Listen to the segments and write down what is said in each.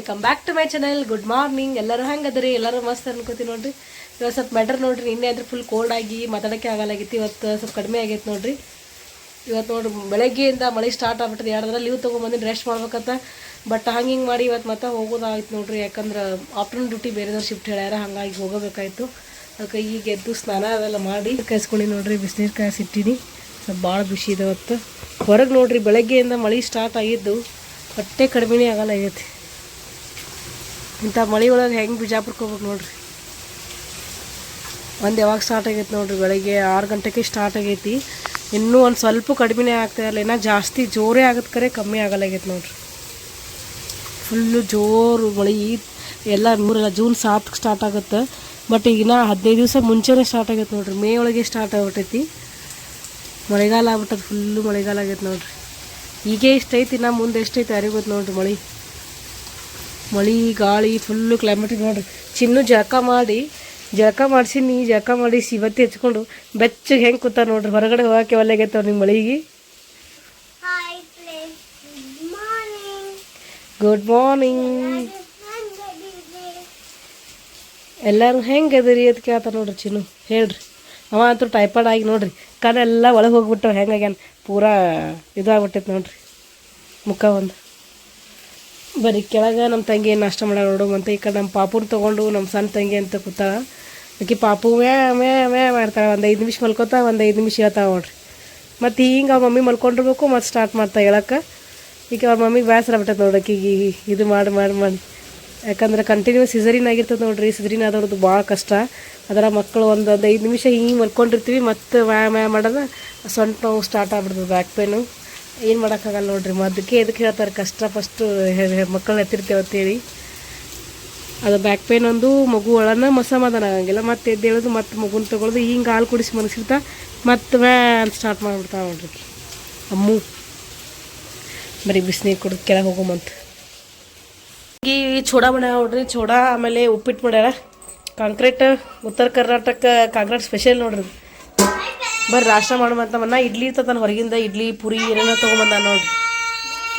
Welcome back to my channel. Good morning. ಎಲ್ಲರೂ ಹೆಂಗದ್ರಿ? ಎಲ್ಲರೂ ಮಸ್ತ್ ಅನ್ಕೋತೀವಿ ನೋಡ್ರಿ. ಇವತ್ತು ಸ್ವಲ್ಪ ಬೆಟರ್ ನೋಡ್ರಿ. ನಿನ್ನೆ ಅಂದ್ರೆ ಫುಲ್ ಕೋಲ್ಡ್ ಆಗಿ ಮಾತಾಡೋಕ್ಕೆ ಆಗಲಾಗಿತ್ತು. ಇವತ್ತು ಸ್ವಲ್ಪ ಕಡಿಮೆ ಆಗೈತೆ ನೋಡ್ರಿ. ಇವತ್ತು ನೋಡ್ರಿ ಬೆಳಗ್ಗೆಯಿಂದ ಮಳೆ ಸ್ಟಾರ್ಟ್ ಆಗ್ಬಿಟ್ಟದೆ. ಎರಡರ ಲೀವ್ ತೊಗೊಂಬಂದು ರೆಸ್ಟ್ ಮಾಡ್ಬೇಕಂತ. ಬಟ್ ಹಿಂಗೆ ಮಾಡಿ ಇವತ್ತು ಮತ್ತೆ ಹೋಗೋದಾಯ್ತು ನೋಡ್ರಿ. ಯಾಕಂದ್ರೆ ಆಫ್ಟರ್ನೂನ್ ಡ್ಯೂಟಿ ಬೇರೆದವ್ರು ಶಿಫ್ಟ್ ಹೇಳ್ಯಾರ, ಹಾಗಾಗಿ ಹೋಗಬೇಕಾಯ್ತು. ಅದಕ್ಕೆ ಈಗ ಎದ್ದು ಸ್ನಾನ ಅದೆಲ್ಲ ಮಾಡಿ ಕಾಯಿಸ್ಕೊಂಡು ನೋಡ್ರಿ ಬಿಸಿನೀರು ಕಾಯಿಸಿಟ್ಟಿನಿ. ಸ್ವಲ್ಪ ಭಾಳ ಬಿಸಿ ಇದೆ ಇವತ್ತು. ಹೊರಗೆ ನೋಡ್ರಿ ಬೆಳಗ್ಗೆಯಿಂದ ಮಳೆ ಸ್ಟಾರ್ಟ್ ಆಗಿದ್ದು ಹೊಟ್ಟೆ ಕಡಿಮೆನೇ ಆಗಲ್ಲ ಆಗೈತಿ. ಇಂಥ ಮಳೆ ಒಳಗೆ ಹೆಂಗೆ ಬಿಜಾಪುರಕ್ಕೆ ಹೋಗ್ಬೇಕು ನೋಡ್ರಿ. ಒಂದು ಯಾವಾಗ ಸ್ಟಾರ್ಟ್ ಆಗೈತೆ ನೋಡ್ರಿ, ಬೆಳಗ್ಗೆ 6 ಗಂಟೆಗೆ ಸ್ಟಾರ್ಟ್ ಆಗೈತಿ. ಇನ್ನೂ ಒಂದು ಸ್ವಲ್ಪ ಕಡಿಮೆನೇ ಆಗ್ತಾಯಿರಲ್ಲ, ಇನ್ನೂ ಜಾಸ್ತಿ ಜೋರೇ ಆಗತ್ತೆ ಕರೆ ಕಮ್ಮಿ ಆಗಲಾಗೈತೆ ನೋಡ್ರಿ. ಫುಲ್ಲು ಜೋರು ಮಳೆ ಎಲ್ಲ ಜೂನ್ 7ಕ್ಕೆ ಸ್ಟಾರ್ಟ್ ಆಗುತ್ತೆ. ಬಟ್ ಈಗಿನ 15 ದಿವಸ ಮುಂಚೆನೇ ಸ್ಟಾರ್ಟ್ ಆಗೈತೆ ನೋಡ್ರಿ. ಮೇ ಒಳಗೆ ಸ್ಟಾರ್ಟ್ ಆಗ್ಬಿಟ್ಟೈತಿ. ಮಳೆಗಾಲ ಆಗ್ಬಿಟ್ಟದ, ಫುಲ್ಲು ಮಳೆಗಾಲ ಆಗೈತೆ ನೋಡ್ರಿ. ಈಗೇ ಇಷ್ಟೈತಿ, ಇನ್ನು ಮುಂದೆ ಎಷ್ಟೈತಿ ಯಾರಿಗೂ ಗೊತ್ತು ನೋಡ್ರಿ. ಮಳೆ ಗಾಳಿ ಫುಲ್ಲು ಕ್ಲೈಮೇಟಿಗೆ ನೋಡ್ರಿ. ಚಿನ್ನು ಜಳಕ ಮಾಡಿಸಿನಿ. ಜಳಕ ಮಾಡಿಸಿ ಇವತ್ತಿ ಹಚ್ಕೊಂಡು ಬೆಚ್ಚಗೆ ಹೆಂಗೆ ಕೂತ ನೋಡ್ರಿ. ಹೊರಗಡೆ ಹೋಗೋಕೆ ಒಲ್ಲಾಗೈತವ್ರು ನಿಮ್ಮ ಮಳೆಗೆ. Good morning. ಎಲ್ಲರೂ ಹೆಂಗೆ ಅದರಿ ಅಂತ ಕೇಳ್ತಾರೆ ನೋಡ್ರಿ. ಚಿನ್ನು ಹೇಳ್ರಿ. ಅವ ಅಂತೂ ಟೈಫಾಯ್ಡ್ ಆಗಿ ನೋಡ್ರಿ, ಕಣ್ಣೆಲ್ಲ ಒಳಗೆ ಹೋಗ್ಬಿಟ್ಟು ಹೆಂಗಾಗ್ಯಾನ, ಪೂರಾ ಇದಾಗ್ಬಿಟ್ಟೈತೆ ನೋಡ್ರಿ ಮುಖ. ಒಂದು ಬರೀ ಕೆಳಗೆ ನಮ್ಮ ತಂಗಿ ಏನು ನಾಷ್ಟ ಮಾಡ ನೋಡು. ಮತ್ತು ಈ ಕಡೆ ನಮ್ಮ ಪಾಪುನ ತೊಗೊಂಡು ನಮ್ಮ ಸಣ್ಣ ತಂಗಿ ಅಂತ ಕೂತಾಳ. ಆಕೆ ಪಾಪು ವ್ಯಾ ವ್ಯಾ ವ್ಯಾ ಮಾಡ್ತಾಳೆ. ಒಂದು 5 ನಿಮಿಷ ಮಲ್ಕೋತಾ, ಒಂದು 5 ನಿಮಿಷ ಹೇಳ್ತಾವೆ ನೋಡ್ರಿ. ಮತ್ತು ಹಿಂಗೆ ಅವ್ರ ಮಮ್ಮಿ ಮಲ್ಕೊಂಡಿರ್ಬೇಕು, ಮತ್ತು ಸ್ಟಾರ್ಟ್ ಮಾಡ್ತಾ ಹೇಳಕ್ಕೆ. ಈಗ ಅವ್ರ ಮಮ್ಮಿಗೆ ಬೇಸರ ಬಿಟ್ಟೈತೆ ನೋಡಕ್ಕೆ. ಈಗ ಇದು ಮಾಡಿ ಯಾಕಂದ್ರೆ ಕಂಟಿನ್ಯೂ ಸಿಸರಿನ್ ಆಗಿರ್ತದೆ ನೋಡ್ರಿ. ಸಿಸರಿನ್ ಆದವ್ರದ್ದು ಭಾಳ ಕಷ್ಟ. ಅದರ ಮಕ್ಕಳು ಒಂದು 5 ನಿಮಿಷ ಹಿಂಗೆ ಮಲ್ಕೊಂಡಿರ್ತೀವಿ, ಮತ್ತು ವ್ಯಾ ಮಾಡೋದು ಸೊಂಟ ನೋವು ಸ್ಟಾರ್ಟ್ ಆಗ್ಬಿಡ್ತದೆ, ಬ್ಯಾಕ್ ಪೇನು. ಏನು ಮಾಡೋಕ್ಕಾಗಲ್ಲ ನೋಡ್ರಿ. ಅದಕ್ಕೆ ಎದಕ್ಕೆ ಹೇಳ್ತಾರೆ ಕಷ್ಟ ಫಸ್ಟು ಮಕ್ಕಳನ್ನ ಎತ್ತಿರ್ತೇವೆ ಅಂತೇಳಿ. ಅದು ಬ್ಯಾಕ್ ಪೇನ್ ಒಂದು ಮಗು ಒಳನ ಸಮಾಧಾನ ಆಗಂಗಿಲ್ಲ. ಮತ್ತೆ ಎದ್ದೇಳೋದು, ಮತ್ತು ಮಗುನ ತೊಗೊಳೋದು, ಹಿಂಗೆ ಹಾಲು ಕುಡಿಸಿ ಮನಸಿರ್ತಾ ಮತ್ತು ಅಂತ ಸ್ಟಾರ್ಟ್ ಮಾಡಿಬಿಡ್ತಾವೆ ನೋಡ್ರಿ. ಅಮ್ಮು ಬರೀ ಬಿಸಿನೀರು ಕುಡಿದು ಕೆಳಗೆ ಹೋಗೋಮಂತ. ಈ ಚೂಡ ಮಾಡ್ಯಾರ ನೋಡ್ರಿ. ಚೂಡ ಆಮೇಲೆ ಉಪ್ಪಿಟ್ಟು ಮಾಡ್ಯಾರ. ಕಾಂಕ್ರೀಟ್ ಉತ್ತರ ಕರ್ನಾಟಕ ಕಾಂಕ್ರೀಟ್ ಸ್ಪೆಷಲ್ ನೋಡ್ರಿ. ಬರ್ರಿ ನಾಷ್ಟ ಮಾಡುವಂತ. ಮನ್ನ ಇಡ್ಲಿ ತಂದಾನ ಹೊರಗಿಂದ. ಇಡ್ಲಿ ಪುರಿ ಏನೇನೋ ತೊಗೊಂಬಂದ ನೋಡ್ರಿ.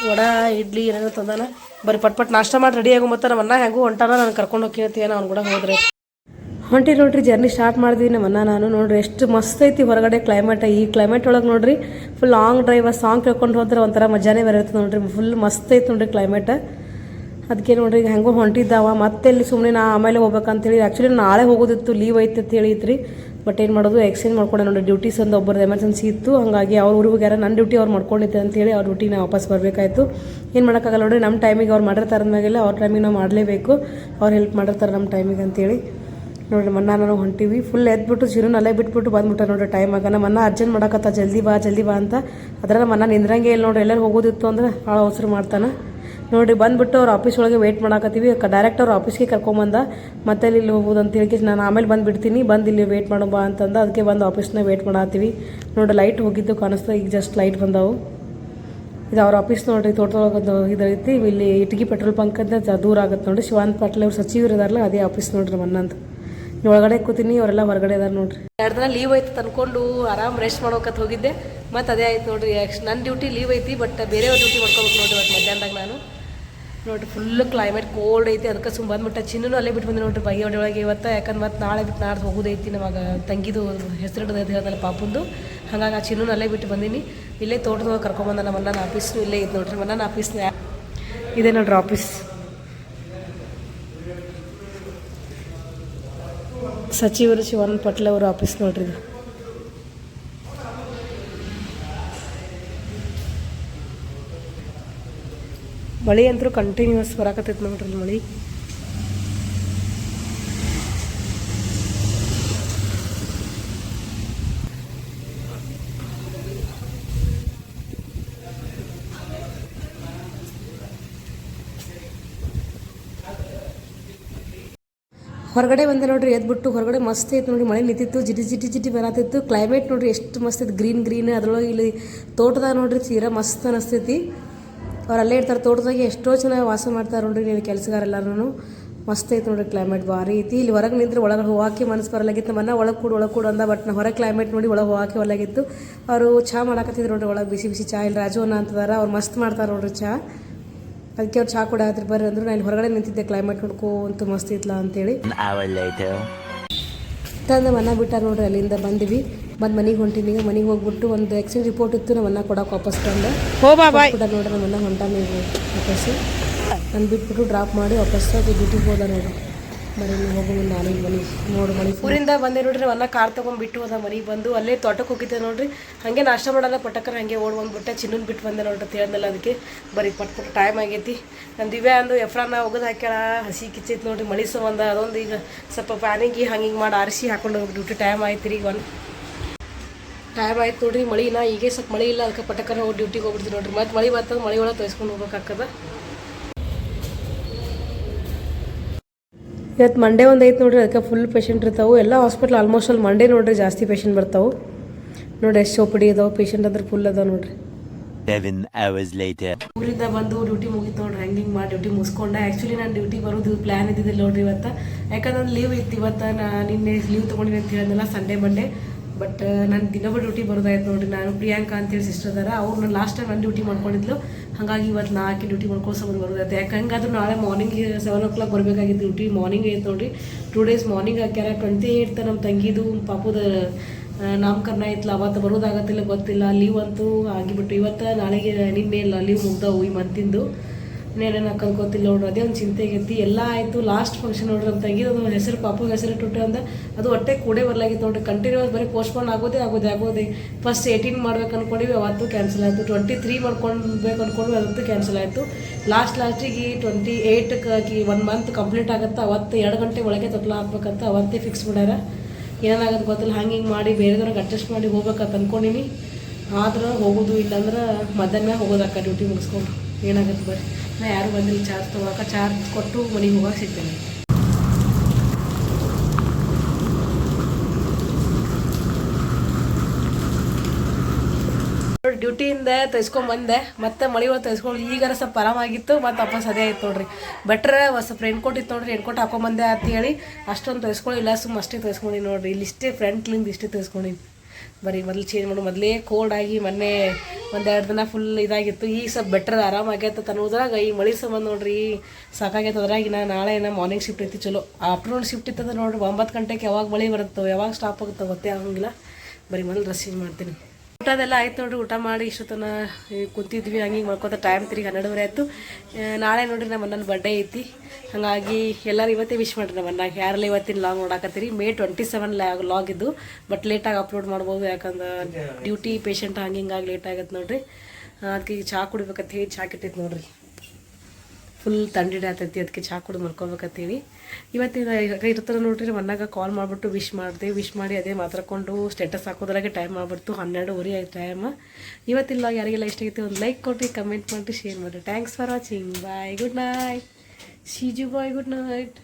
ವಡ ಇಡ್ಲಿ ಏನೇನೋ ತಂದಾನ. ಬರೀ ಪಟ್ ನಾಷ್ಟ ಮಾಡಿ ರೆಡಿ ಆಗೋಮತ್ತ. ನಮ್ಮನ್ನ ಹೆಂಗೂ ಹೊಂಟಾನ, ನಾನು ಕರ್ಕೊಂಡು ಹೋಗ್ತೀನ ಅವ್ನು ಕೂಡ ಹೋದ್ರೆ ಹೊಂಟಿ ನೋಡ್ರಿ. ಜರ್ನಿ ಸ್ಟಾರ್ಟ್ ಮಾಡಿದ್ವಿ ನಮ್ಮನ್ನ ನಾನು ನೋಡ್ರಿ. ಎಷ್ಟು ಮಸ್ತ್ ಐತಿ ಹೊರಗಡೆ ಕ್ಲೈಮೇಟ್. ಈ ಕ್ಲೈಮೇಟ್ ಒಳಗೆ ನೋಡ್ರಿ ಫುಲ್ ಲಾಂಗ್ ಡ್ರೈವ್ ಸಾಂಗ್ ಕೇಳ್ಕೊಂಡು ಹೋದ್ರೆ ಒಂಥರ ಮಜಾನೇ ಬರುತ್ತೆ ನೋಡ್ರಿ. ಫುಲ್ ಮಸ್ತ್ ಐತಿ ನೋಡ್ರಿ ಕ್ಲೈಮೇಟ್. ಅದಕ್ಕೆ ನೋಡ್ರಿ ಈಗ ಹೆಂಗೋ ಹೊಂಟಿದ್ದಾವ. ಮತ್ತೆ ಇಲ್ಲಿ ಸುಮ್ಮನೆ ಆಮೇಲೆ ಹೋಗ್ಬೇಕಂತೇಳಿ. ಆ್ಯಕ್ಚುಲಿ ನಾಳೆ ಹೋಗೋದಿತ್ತು, ಲೀವ್ ಐತೆ ಅಂತ ಹೇಳಿತ್ರಿ. ಬಟ್ ಏನು ಮಾಡೋದು, ಎಕ್ಸ್ಚೇಂಜ್ ಮಾಡ್ಕೊಂಡೆ ನೋಡ್ರಿ. ಡ್ಯೂಟೀಸ್ ಒಂದು ಒಬ್ಬರದ್ದು ಎಮರ್ಜೆನ್ಸಿ ಇತ್ತು, ಹಾಗಾಗಿ ಅವ್ರ ಊರಿಗೆ ಹೋಗ್ಯಾರ. ನನ್ನ ಡ್ಯೂಟಿ ಅವ್ರು ಮಾಡ್ಕೊಂಡಿದ್ದೆ ಅಂತೇಳಿ ಅವ್ರ ಡ್ಯೂಟಿಗೆ ನಾವು ವಾಪಸ್ ಬರಬೇಕಾಯ್ತು. ಏನು ಮಾಡೋಕ್ಕಾಗಲ್ಲ ನೋಡ್ರಿ. ನಮ್ಮ ಟೈಮಿಗೆ ಅವ್ರು ಮಾಡಿರ್ತಾರೆ ಅಂದಾಗೆಲ್ಲ ಅವ್ರ ಟೈಮಿಗೆ ನಾವು ಮಾಡಲೇಬೇಕು. ಅವ್ರು ಹೆಲ್ಪ್ ಮಾಡಿರ್ತಾರೆ ನಮ್ಮ ಟೈಮಿಗೆ ಅಂತೇಳಿ ನೋಡ್ರಿ. ನಾನು ಹೊಂಟಿವಿ. ಫುಲ್ ಎದ್ಬಿಟ್ಟು ಚಿರುನ ಅಲ್ಲೇ ಬಿಟ್ಬಿಟ್ಟು ಬಂದ್ಬಿಟ್ಟ ನೋಡ್ರಿ. ಟೈಮ್ ಆಗ ನಮ್ಮ ಅರ್ಜೆಂಟ್ ಮಾಡೋಕತ್ತ, ಜಲ್ದಿ ಬಾ ಅಂತ. ಅದರ ನಮ್ಮ ನಿಂದ್ರಂಗೆ ಇಲ್ಲ ನೋಡ್ರಿ. ಎಲ್ಲರೂ ಹೋಗೋದಿತ್ತು ಅಂದ್ರೆ ಭಾಳ ಅವಸರ ಮಾಡ್ತಾನೆ ನೋಡ್ರಿ. ಬಂದುಬಿಟ್ಟು ಅವ್ರ ಆಫೀಸ್ ಒಳಗೆ ವೆಯ್ಟ್ ಮಾಡಾಕತ್ತೀವಿ. ಡೈರೆಕ್ಟ್ ಅವ್ರ ಆಫೀಸ್ಗೆ ಕರ್ಕೊಂಬಂದ. ಮತ್ತೆ ಇಲ್ಲಿ ಹೋಗೋದು ಅಂತ ಹೇಳಿ ನಾನು ಆಮೇಲೆ ಬಂದುಬಿಡ್ತೀನಿ, ಬಂದು ಇಲ್ಲಿ ವೆಯ್ಟ್ ಮಾಡೋ ಬಾ ಅಂತಂದ. ಅದಕ್ಕೆ ಬಂದು ಆಫೀಸ್ನಾಗ ವೆಯ್ಟ್ ಮಾಡತ್ತೀವಿ ನೋಡ್ರಿ. ಲೈಟ್ ಹೋಗಿದ್ದು ಕಾಣಿಸ್ತಾ, ಈಗ ಜಸ್ಟ್ ಲೈಟ್ ಬಂದವು. ಇದು ಅವ್ರ ಆಫೀಸ್ ನೋಡ್ರಿ. ತೋಟದೊಳಗದು ಇದೈತಿ. ಇಲ್ಲಿ ಇಟ್ಗಿ ಪೆಟ್ರೋಲ್ ಬಂಕ್ ಅಂತ ದೂರ ಆಗುತ್ತೆ ನೋಡ್ರಿ. ಶಿವಾನಂದ ಪಾಟೀಲ್ ಅವ್ರು ಸಚಿವರು ಇದಾರಲ್ಲ, ಅದೇ ಆಫೀಸ್ ನೋಡ್ರಿ. ಮನ್ನಂದು ಒಳಗಡೆ ಕೂತೀನಿ, ಅವರೆಲ್ಲ ಹೊರಗಡೆ ಇದಾರೆ ನೋಡ್ರಿ. 2 ದಿನ ಲೀವ್ ಐತೆ ತಂದ್ಕೊಂಡು ಆರಾಮ್ ರೆಸ್ಟ್ ಮಾಡೋಕತ್ ಹೋಗಿದ್ದೆ. ಮತ್ತು ಅದೇ ಆಯ್ತು ನೋಡ್ರಿ. ನನ್ನ ಡ್ಯೂಟಿ ಲೀವ್ ಐತಿ, ಬಟ್ ಬೇರೆಯವ್ರ ಡ್ಯೂಟಿ ಮಾಡ್ಕೋಬೇಕು ನೋಡ್ರಿ. ಇವತ್ತು ಮಧ್ಯಾಹ್ನದಾಗ ನಾನು ನೋಡ್ರಿ ಫುಲ್ ಕ್ಲೈಮೇಟ್ ಕೋಲ್ಡ್ ಐತಿ. ಅದಕ್ಕೆ ಸುಮ್ಮ ಬಂದ್ಬಿಟ್ಟೆ. ಚಿನ್ನೂ ಅಲ್ಲೇ ಬಿಟ್ಟು ಬಂದೆ ನೋಡ್ರಿ ಬಗೆ ಒಳಗೆ ಇವತ್ತು. ಯಾಕಂದ್ರೆ ಮತ್ತು ನಾಳೆ ಬಿಟ್ಟು ನಾಡ್ದು ಹೋಗೋದೈತಿ. ನಮಗೆ ತಂಗಿದು ಹೆಸರಿಡೋದು ಹೇಳ್ದಲ್ಲ ಪಾಪುಂದು. ಹಾಗಾಗಿ ಆ ಚಿನ್ನೂ ಅಲ್ಲೇ ಬಿಟ್ಟು ಬಂದೀನಿ. ಇಲ್ಲೇ ತೋಟದೊಳಗೆ ಕರ್ಕೊಂಬಂದ. ನಮ್ಮ ನನ್ನ ಆಫೀಸ್ನು ಇಲ್ಲೇ ಐತೆ ನೋಡ್ರಿ. ನನ್ನ ಆಫೀಸ್ನ ಇದೆ ನೋಡ್ರಿ ಆಫೀಸ್. ಸಚಿವರು ಶಿವಾನಂದ ಪಾಟೀಲ್ ಅವರ ಆಫೀಸ್ ನೋಡ್ರಿ ಇದು. ಮಳೆ ಅಂತೂ ಕಂಟಿನ್ಯೂಸ್ ಬರಾಕತ್ತೈತೆ ನೋಡ್ರಿ ಮಳೆ. ಹೊರಗಡೆ ಬಂದೆ ನೋಡ್ರಿ. ಎದ್ಬಿಟ್ಟು ಹೊರಗಡೆ ಮಸ್ತ್ ಐತೆ ನೋಡ್ರಿ. ಮಳೆ ನಿಂತಿತ್ತು, ಜಿಟಿ ಬರತ್ತಿತ್ತು. ಕ್ಲೈಮೇಟ್ ನೋಡ್ರಿ ಎಷ್ಟು ಮಸ್ತ್ ಐತೆ, ಗ್ರೀನ್. ಅದ್ರೊಳಗೆ ಇಲ್ಲಿ ತೋಟದಾಗ ನೋಡ್ರಿ ತೀರಾ ಮಸ್ತ್ ಅನಿಸ್ತೈತಿ. ಅವ್ರು ಅಲ್ಲೇ ಇರ್ತಾರೆ ತೋಟದಾಗೆ. ಎಷ್ಟೋ ಚೆನ್ನಾಗಿ ವಾಸ ಮಾಡ್ತಾರೆ ನೋಡ್ರಿ ಇಲ್ಲಿ ಕೆಲಸಗಾರೆಲ್ಲರೂ. ಮಸ್ತ್ ಐತೆ ನೋಡ್ರಿ ಕ್ಲೈಮೇಟ್, ಭಾರಿ ಐತಿ. ಇಲ್ಲಿ ಹೊರಗೆ ನಿಂತ್ರೆ ಒಳಗೆ ಹೋಗಾಕೆ ಮನಸ್ಸು ಬರಲಾಗಿತ್ತು. ಮನ್ನ ಒಳಗೆ ಕೂಡು ಅಂದ. ಬಟ್ ನಾ ಹೊರಗೆ ಕ್ಲೈಮೇಟ್ ನೋಡಿ ಒಳಗೆ ಹೋಗಾಕೆ ಒಲ್ಲಾಗಿತ್ತು. ಅವರು ಚಹಾ ಮಾಡಾಕತ್ತಿದ್ರು ನೋಡ್ರಿ ಒಳಗೆ. ಬಿಸಿ ಚಹಾ. ಇಲ್ಲಿ ರಾಜು ಅನ್ನ ಅಂತದಾರ, ಅವ್ರು ಮಸ್ತ್ ಮಾಡ್ತಾರೆ ನೋಡ್ರಿ ಚಹಾ. ಅದಕ್ಕೆ ಅವ್ರು ಚಹಾ ಕೂಡ ಹತ್ರ ಬರ್ರಿ ಅಂದರು. ನಾನು ಹೊರಗಡೆ ನಿಂತಿದ್ದೆ ಕ್ಲೈಮೇಟ್ ನೋಡ್ಕೊಂತ ಮಸ್ತ್ ಇತ್ತಲ್ಲ ಅಂತೇಳಿ ತಂದು ಮನೆ ಬಿಟ್ಟಾರ ನೋಡ್ರಿ. ಅಲ್ಲಿಂದ ಬಂದಿವಿ ಮತ್ತು ಮನೆಗೆ ಹೊಂಟೀನಿ. ಈಗ ಮನೆಗೆ ಹೋಗ್ಬಿಟ್ಟು ಒಂದು ಎಕ್ಸ್ಚೇಂಜ್ ರಿಪೋರ್ಟ್ ಇತ್ತು, ನಮ್ಮ ಅನ್ನ ಕೊಡೋಕೆ ವಾಪಸ್ ಬಂದೆ. ನೋಡ್ರಿ ನಮ್ಮ ಅನ್ನ ಹೊಂಟ ನೀವು ವಾಪಸ್ಸು ನಾನು ಬಿಟ್ಬಿಟ್ಟು ಡ್ರಾಪ್ ಮಾಡಿ ವಾಪಸ್ ಡ್ಯೂಟಿಗೆ ಹೋದ ನೋಡ್ರಿ. ಮನೆ ಹೋಗೋ ಮುಂದೆ ನಾನು ಮನೆ ನೋಡು ಮನೆ ಊರಿಂದ ಬಂದೆ ನೋಡ್ರಿ. ಅನ್ನ ಕಾರ್ ತೊಗೊಂಡ್ಬಿಟ್ಟು ಹೋದ ಮನೆಗೆ ಬಂದು ಅಲ್ಲೇ ತೋಟಕ್ಕೆ ಹೋಗಿದ್ದೆ ನೋಡ್ರಿ. ಹಾಗೆ ನಾಷ್ಟ ಮಾಡಲ್ಲ ಪಟಕ್ಕನ ಹಾಗೆ ಓಡ್ ಬಂದ್ಬಿಟ್ಟೆ. ಚಿನ್ನನ್ ಬಿಟ್ಟು ಬಂದೆ ನೋಡ್ರಿ ತಿಳಿದ್ನಲ್ಲ, ಅದಕ್ಕೆ ಬರೀ ಪಟ್ಬಿಟ್ಟು ಟೈಮ್ ಆಗೈತಿ. ನಮ್ಮ ದಿವ್ಯಾ ಅಂದು ಎಫ್ರಾನ ಒಗದು ಹಾಕ್ಯಾಳ, ಹಸಿ ಕಿಚ್ಚೈತಿ ನೋಡ್ರಿ ಮಳಿ ಸಂಬಂಧ. ಅದೊಂದು ಈಗ ಸ್ವಲ್ಪ ಪ್ಯಾನಿಗೆ ಹಂಗೆ ಮಾಡಿ ಆರಿಸಿ ಹಾಕೊಂಡು ಹೋಗಿ ಡ್ಯೂಟಿ ಟೈಮ್ ಆಯ್ತು ರೀ. ಈಗ ಟೈಮ್ ಆಯ್ತು ನೋಡ್ರಿ. ಮಳಿನ ಈಗ ಸ್ವಲ್ಪ ಮಳಿ ಇಲ್ಲ, ಅದಕ್ಕೆ ಪಟಕ್ಕನ ಹೋಗಿ ಡ್ಯೂಟಿಗೆ ಹೋಗ್ಬಿಡ್ತೀವಿ ನೋಡ್ರಿ. ಮತ್ತು ಮಳಿ ಬರ್ತದೆ, ಮಳಿ ಒಳಗೆ ತೊಯ್ಸ್ಕೊಂಡು ಹೋಗ್ಬೇಕಾಗ್ತದ. ಇವತ್ತು ಮಂಡೇ ಒಂದು ಐತೆ ನೋಡ್ರಿ, ಅದಕ್ಕೆ ಫುಲ್ ಪೇಷಂಟ್ ಇರ್ತಾವೆ. ಎಲ್ಲ ಹಾಸ್ಪಿಟ್ಲ್ ಆಲ್ಮೋಸ್ಟ್ ಅಲ್ಲಿ ಮಂಡೇ ನೋಡ್ರಿ ಜಾಸ್ತಿ ಪೇಷಂಟ್ ಬರ್ತಾವೆ ನೋಡಿ. ಎಷ್ಟು ಚೌಪಡಿ ಇದಾವೆ ಪೇಷಂಟ್ ಅಂದ್ರೆ ಫುಲ್ ಅದಾವೆ ನೋಡ್ರಿ. 7 hours later ಊರಿಂದ ಬಂದು ಡ್ಯೂಟಿ ಮುಗಿತು ನೋಡ್ರಿ. ಹಂಗಿಂಗೆ ಮಾಡಿ ಡ್ಯೂಟಿ ಮುಗಿಸ್ಕೊಂಡೆ. ಆ್ಯಕ್ಚುಲಿ ನಾನು ಡ್ಯೂಟಿ ಬರೋದು ಪ್ಲ್ಯಾನ್ ಇದ್ದಿದ್ದಿಲ್ಲ ನೋಡ್ರಿ ಇವತ್ತು, ಯಾಕಂದ್ರೆ ಲೀವ್ ಇತ್ತು ಇವತ್ತು. ನಿನ್ನೆ ಲೀವ್ ತೊಗೊಂಡಿನಿ ಅಂತ ಹೇಳಿದ್ನಲ್ಲ, ಸಂಡೇ ಮಂಡೇ. ಬಟ್ ನಾನು ದಿನವೂ ಡ್ಯೂಟಿ ಬರೋದಾಯ್ತು ನೋಡ್ರಿ. ನಾನು ಪ್ರಿಯಾಂಕಾ ಅಂತೇಳಿ ಸಿಸ್ಟರ್ ಅದಾರ, ಅವ್ರು ನಾನು ಲಾಸ್ಟ್ ಟೈಮ್ ನಾನು ಡ್ಯೂಟಿ ಮಾಡ್ಕೊಂಡಿದ್ಲು. ಹಾಗಾಗಿ ಇವತ್ತು ನಾಲ್ಕು ಡ್ಯೂಟಿ ಮಾಡ್ಕೊಂಡು ಸಂಬಂಧ ಬರೋದೈತೆ. ಯಾಕೆ ಹಂಗಾದ್ರೂ ನಾಳೆ ಮಾರ್ನಿಂಗ್ 7 o'clock ಬರಬೇಕಾಗಿತ್ತು. ಡ್ಯೂಟಿ ಮಾರ್ನಿಂಗ್ ಐತೆ ನೋಡ್ರಿ. 2 days ಮಾರ್ನಿಂಗ್ ಹಾಕ್ಯಾರ. 28th ನಮ್ಮ ತಂಗಿದು ಪಾಪುದ ನಾಮಕರಣ ಐತ್ಲ, ಅವತ್ತು ಬರೋದಾಗತ್ತಿಲ್ಲ ಗೊತ್ತಿಲ್ಲ. ಲೀವ್ ಅಂತೂ ಆಗಿಬಿಟ್ಟು ಇವತ್ತು ನಾಳೆಗೆ ನಿನ್ನೆ ಇಲ್ಲ ಲೀವ್ ಮುಗ್ದವು ಈ ಮಂತಿಂದು. ಇನ್ನೇನೇನು ಹಾಕೋದು ಗೊತ್ತಿಲ್ಲ ನೋಡ್ರಿ. ಅದೇ ಒಂದು ಚಿಂತೆ ಆಗೈತಿ. ಎಲ್ಲ ಆಯಿತು, ಲಾಸ್ಟ್ ಫಂಕ್ಷನ್ ನೋಡ್ರಿ ನಮ್ಮ ತಂಗಿದು ಹೆಸರು ಪಾಪು ಹೆಸರು ಇಟ್ಟು ಅಂದ ಅದು ಹೊಟ್ಟೆ ಕೂಡೇ ಬರ್ಲಾಗಿತ್ತು ನೋಡ್ರಿ. ಕಂಟಿನ್ಯೂಸ್ ಬರೀ ಪೋಸ್ಟ್ಪೋನ್ ಆಗೋದೇ. ಫಸ್ಟ್ 18 ಮಾಡ್ಬೇಕು ಅಂದ್ಕೊಂಡಿವಿ, ಅವತ್ತು ಕ್ಯಾನ್ಸಲ್ ಆಯಿತು. 23 ಮಾಡ್ಕೊಳ್ಬೇಕು ಅಂದ್ಕೊಂಡ್ವಿ, ಅದತ್ತು ಕ್ಯಾನ್ಸಲ್ ಆಯಿತು. ಲಾಸ್ಟಿಗೆ 28ಕ್ಕೆ 1 month ಕಂಪ್ಲೀಟ್ ಆಗುತ್ತೆ. ಅವತ್ತು 2 ಗಂಟೆ ಒಳಗೆ ತೊಟ್ಲ ಹಾಕ್ಬೇಕಂತ ಅವತ್ತೇ ಫಿಕ್ಸ್ ಮಾಡ್ಯಾರ. ಏನಾಗೋದು ಗೊತ್ತಿಲ್ಲ. ಹಂಗೆ ಮಾಡಿ ಬೇರೆದವ್ರಿಗೆ ಅಡ್ಜಸ್ಟ್ ಮಾಡಿ ಹೋಗ್ಬೇಕಂತ ಅಂದ್ಕೊಂಡಿನಿ. ಆದ್ರೆ ಹೋಗೋದು ಇಲ್ಲಾಂದ್ರೆ ಮಧ್ಯಾಹ್ನ ಹೋಗೋದಕ್ಕ ಡ್ಯೂಟಿ ಮುಗಿಸ್ಕೊಂಡು ಏನಾಗುತ್ತೆ ಬರ್ರಿ. ನಾ ಯಾರು ಬಂದಿಲ್ಲ ಚಾರ್ಜ್ ತೊಗೊಳಕ್ಕೆ. ಚಾರ್ಜ್ ಕೊಟ್ಟು ಮನೆಗೆ ಹೋಗಕ್ಕೆ ಸಿಗ್ತೇನೆ. ಡ್ಯೂಟಿಯಿಂದ ತೆಗೆಸ್ಕೊಂಬಂದೆ, ಮತ್ತೆ ಮಳೆ ಒಳಗೆ ತೆಗೆಸ್ಕೊಂಡು ಈಗಾರ ಸ್ವಲ್ಪ ಆರಾಮಾಗಿತ್ತು. ಮತ್ತು ವಾಪಸ್ ಅದೇ ಆಯ್ತು ನೋಡ್ರಿ. ಬೆಟ್ರೆ ಸ್ವಲ್ಪ ರೇನ್ ಕೋಟ್ ಇತ್ತು ನೋಡ್ರಿ, ರೇನ್ ಕೋಟ್ ಹಾಕೊಂಬಂದೆ ಅಂತ ಹೇಳಿ ಅಷ್ಟೊಂದು ತೆಗೆಸ್ಕೊಳ್ಳಿಲ್ಲ, ಅಷ್ಟೇ ತೆಗೆಸ್ಕೊಂಡು ನೋಡ್ರಿ. ಇಲ್ಲಿ ಇಷ್ಟೇ ಫ್ರಂಟ್ಲಿಂದ ಇಷ್ಟೇ ತೆಗೆಸ್ಕೊಂಡು ಬರೀ ಮೊದಲು ಚೇಂಜ್ ಮಾಡಿ. ಮೊದಲೇ ಕೋಲ್ಡ್ ಆಗಿ ಮೊನ್ನೆ 1-2 ದಿನ ಫುಲ್ ಇದಾಗಿತ್ತು. ಈಗ ಸ್ವಲ್ಪ ಬೆಟ್ರ್ ಆರಾಮಾಗೈತೆ ಅನ್ನೋದ್ರಾಗ ಈ ಮಳೆ ಸಂಬಂಧ ನೋಡ್ರಿ ಸಾಕಾಗೈತೆ. ಅದ್ರಾಗಿನ ನಾಳೆ ಮಾರ್ನಿಂಗ್ ಶಿಫ್ಟ್ ಐತಿ, ಚಲೋ ಆಫ್ಟರ್ನೂನ್ ಶಿಫ್ಟ್ ಇತ್ತಂದ್ರೆ ನೋಡ್ರಿ 9 ಗಂಟೆಗೆ ಯಾವಾಗ ಮಳೆ ಬರುತ್ತೆ ಯಾವಾಗ ಸ್ಟಾಪ್ ಆಗುತ್ತೆ ಗೊತ್ತೇ ಆಗಂಗಿಲ್ಲ. ಬರೀ ಮೊದಲು ಡ್ರೆಸ್ ಚೇಂಜ್ ಮಾಡ್ತೀನಿ. ಊಟದೆಲ್ಲ ಆಯ್ತು ನೋಡ್ರಿ. ಊಟ ಮಾಡಿ ಇಷ್ಟೊತ್ತನ ಕುಂತಿದ್ವಿ, ಹಂಗೆ ಮಾಡ್ಕೊತ ಟೈಮ್ 12:30 ಆಯಿತು. ನಾಳೆ ನೋಡ್ರಿ ನಮ್ಮ ನನ್ನ ಬರ್ಡೇ ಐತಿ. ಹಾಗಾಗಿ ಎಲ್ಲರೂ ಇವತ್ತೇ ವಿಶ್ ಮಾಡಿರಿ ನಮ್ಮ ಅನ್ನಾಗ. ಯಾರೆಲ್ಲ ಇವತ್ತಿನ ಲಾಗ್ ನೋಡಾಕತ್ತೀರಿ. May 27 ಲಾಗ್ ಇದ್ದು, ಬಟ್ ಲೇಟಾಗಿ ಅಪ್ಲೋಡ್ ಮಾಡ್ಬೋದು, ಯಾಕಂದ್ರೆ ಡ್ಯೂಟಿ ಪೇಷಂಟ್ ಹಿಂಗಾಗಿ ಲೇಟ್ ಆಗತ್ತೆ ನೋಡ್ರಿ. ಅದಕ್ಕೆ ಈಗ ಚಹಾ ಕುಡಿಬೇಕಂತ ಹೇಳಿ ಚಹಾ ಕೆಟ್ಟೈತೆ ನೋಡ್ರಿ. ಫುಲ್ ತಂಡಿಡೆ ಆಗ್ತೈತಿ, ಅದಕ್ಕೆ ಚಹಾ ಕುಡಿದು ಮಲ್ಕೊಬೇಕಂತೇಳಿ ಇವತ್ತಿನ ಇರ್ತಾರೆ ನೋಡ್ರಿ. ನಮ್ಮ ಅನ್ನಾಗ ಕಾಲ್ ಮಾಡಿಬಿಟ್ಟು ವಿಶ್ ಮಾಡಿದೆ. ವಿಶ್ ಮಾಡಿ ಅದೇ ಮಾತಾಡ್ಕೊಂಡು ಸ್ಟೇಟಸ್ ಹಾಕೋದ್ರಾಗೆ ಟೈಮ್ ಆಗ್ಬಿಡ್ತು. 12:30 ಆಯ್ತು ಟೈಮ್. ಇವತ್ತಿಲ್ಲ ಯಾರಿಗೆಲ್ಲ ಇಷ್ಟ ಆಗೈತೆ ಒಂದು ಲೈಕ್ ಕೊಟ್ಟು ಕಮೆಂಟ್ ಮಾಡಿ ಶೇರ್ ಮಾಡಿರಿ. Thanks for watching. Bye, good night. ಶೀಜು ಬಾಯ್, ಗುಡ್ ನೈಟ್.